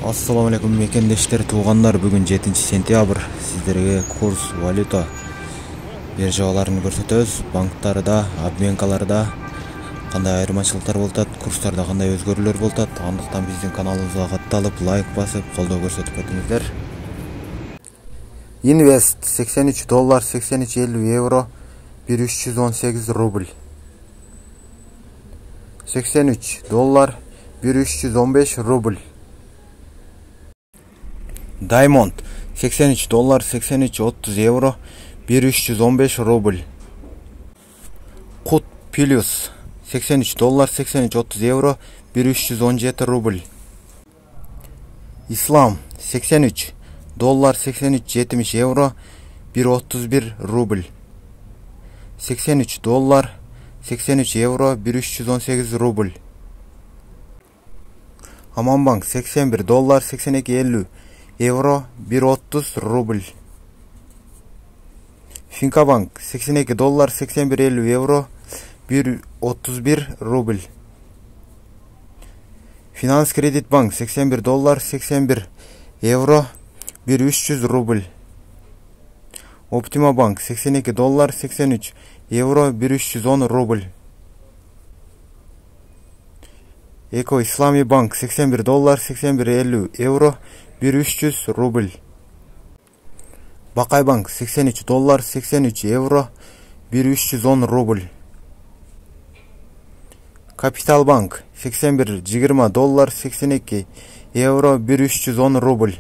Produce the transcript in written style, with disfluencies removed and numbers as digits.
Assalamu alaikum мекендештер, туугандар. Бүгүн 7-сентябрь. Сиздерге курс валюта биржаларын көрсөтөбүз. Банктарда, обменкаларда кандай айырмачылыктар болуп атат, курстарда кандай өзгөрүүлөр болуп атат. Андыктан биздин каналыбызга катталып, лайк басып, колдоо көрсөтүп кетиңиздер. Инвест $83, 83.50 евро, 1318 рубль. $83, 1315 рубль. Diamond $83, 83.30 евро, 1315 рубль. Кут Плюс $83, 83.30 евро, 1317 рубль. Ислам $83, 83.70 евро, 131 рубль. $83, 83 евро, 1318 рубль. Аманбанк $81, 82.50 евро, 130 рубль. Финкабанк $82, 81.50 евро, 131 рубль. Финанс Кредит Банк $81, 81 евро, 1300 рубль. Оптима Банк $82, 83 евро, 1310 рубль. Эко Ислами Банк $81, 81.50 евро, 1300 рубль. Бакай Банк $83, 83 евро, 1310 рубль. Капитал Банк $81, $20, 82 евро, 1310 рубль.